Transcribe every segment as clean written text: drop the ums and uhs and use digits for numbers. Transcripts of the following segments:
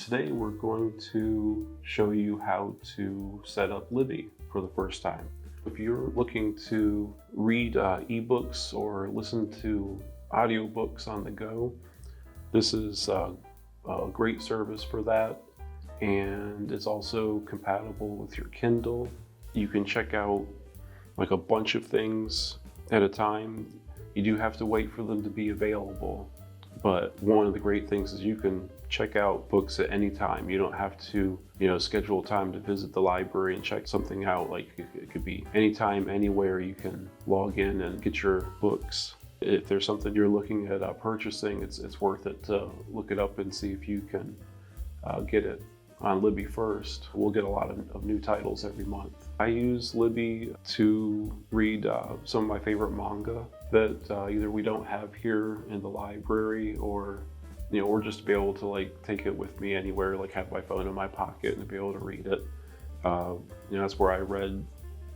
Today we're going to show you how to set up Libby for the first time. If you're looking to read ebooks or listen to audiobooks on the go, this is a great service for that, and it's also compatible with your Kindle. You can check out like a bunch of things at a time. You do have to wait for them to be available, but one of the great things is you can check out books at any time. You don't have to, schedule time to visit the library and check something out. Like it could be anytime, anywhere. You can log in and get your books. If there's something you're looking at purchasing, it's worth it to look it up and see if you can get it on Libby first. We'll get a lot of new titles every month. I use Libby to read some of my favorite manga that either we don't have here in the library, or just to be able to take it with me anywhere, have my phone in my pocket and be able to read it. That's where I read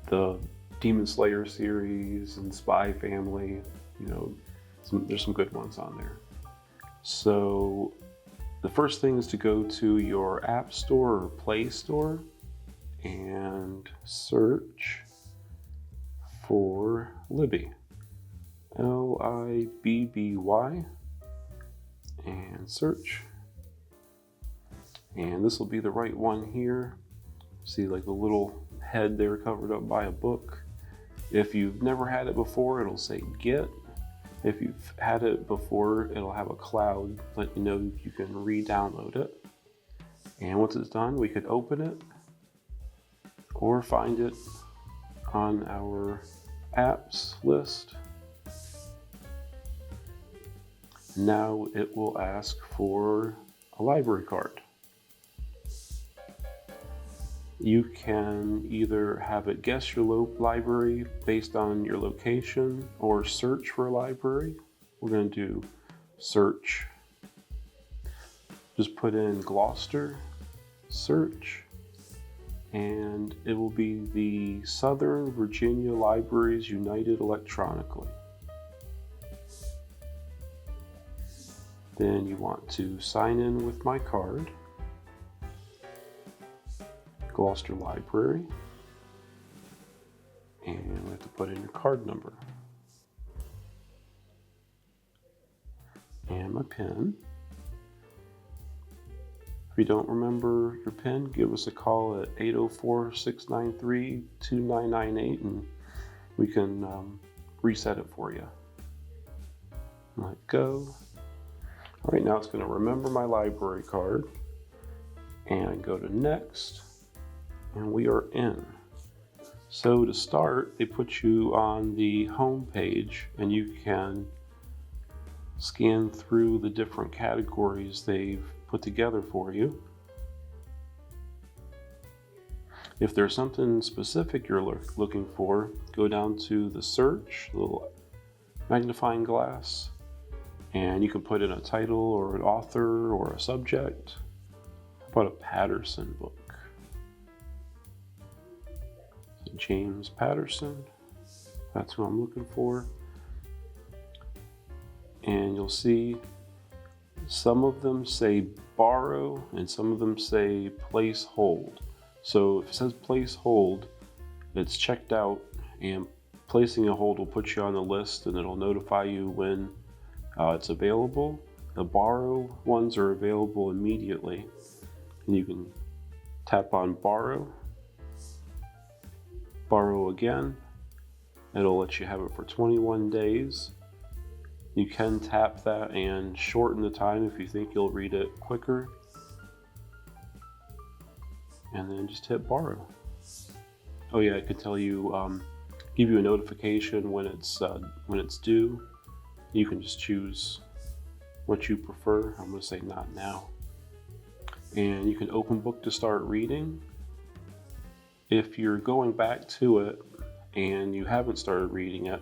the Demon Slayer series and Spy Family. There's some good ones on there. So the first thing is to go to your App Store or Play Store and search for Libby, Libby, and search. And this will be the right one here. See the little head there covered up by a book. If you've never had it before, it'll say Get. If you've had it before, it'll have a cloud let you know you can re-download it. And once it's done, we could open it or find it on our apps list. Now it will ask for a library card. You can either have it guess your library based on your location or search for a library. We're going to do search. Just put in Gloucester, search, and it will be the Southern Virginia Libraries United electronically. Then you want to sign in with my card. Gloucester Library, and we have to put in your card number and my PIN. If you don't remember your PIN, give us a call at 804-693-2998 and we can reset it for you. Let go. All right, now it's going to remember my library card and go to next. And we are in. So to start, they put you on the home page and you can scan through the different categories they've put together for you. If there's something specific you're looking for, go down to the search, little magnifying glass, and you can put in a title or an author or a subject. How about a Patterson book? James Patterson, that's who I'm looking for. And you'll see some of them say borrow and some of them say place hold. So if it says place hold, it's checked out, and placing a hold will put you on the list and it'll notify you when it's available. The borrow ones are available immediately, and you can tap on borrow again. It'll let you have it for 21 days. You can tap that and shorten the time if you think you'll read it quicker. And then just hit borrow. Oh yeah, I could tell you, give you a notification when it's due. You can just choose what you prefer. I'm gonna say not now. And you can open book to start reading. If you're going back to it and you haven't started reading it,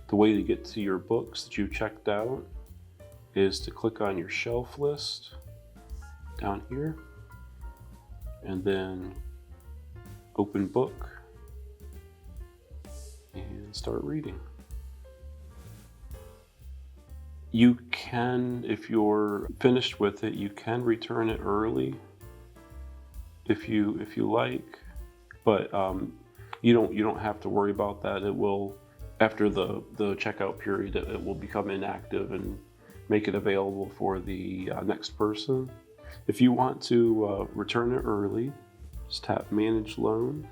the way to get to your books that you checked out is to click on your shelf list down here and then open book and start reading. You can, if you're finished with it, you can return it early if you like, but you don't have to worry about that. It will, after the checkout period, it will become inactive and make it available for the next person. If you want to return it early, just tap Manage Loan,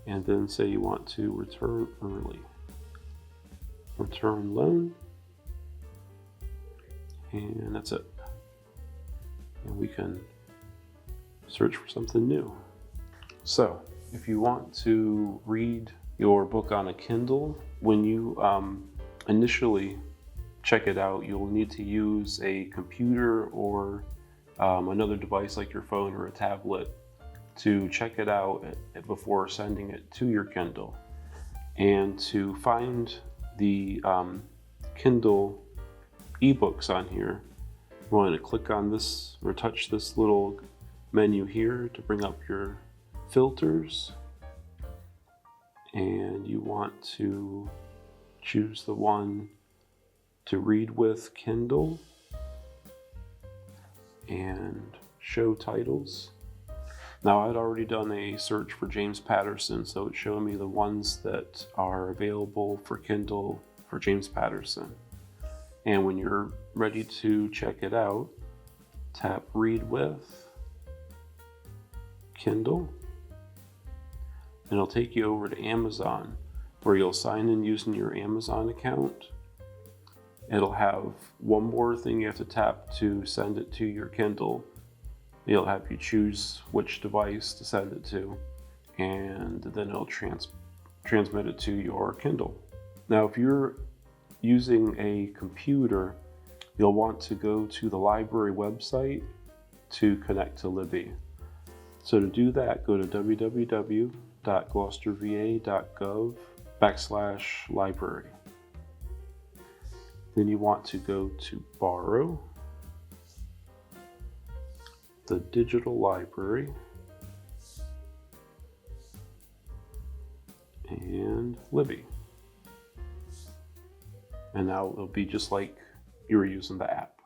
and then say you want to return early. Return loan, and that's it. And we can search for something new. So, if you want to read your book on a Kindle, when you initially check it out, you'll need to use a computer or another device like your phone or a tablet to check it out before sending it to your Kindle. And to find the Kindle ebooks on here, you want to click on this or touch this little menu here to bring up your filters, and you want to choose the one to read with Kindle and show titles. Now, I'd already done a search for James Patterson, so it's showing me the ones that are available for Kindle for James Patterson. And when you're ready to check it out, tap Read With Kindle, and it'll take you over to Amazon, where you'll sign in using your Amazon account. It'll have one more thing you have to tap to send it to your Kindle. It'll have you choose which device to send it to, and then it'll transmit it to your Kindle. Now, if you're using a computer, you'll want to go to the library website to connect to Libby. So to do that, go to www.gloucesterva.gov/library. Then you want to go to Borrow, the digital library, and Libby. And now it'll be just like you were using the app.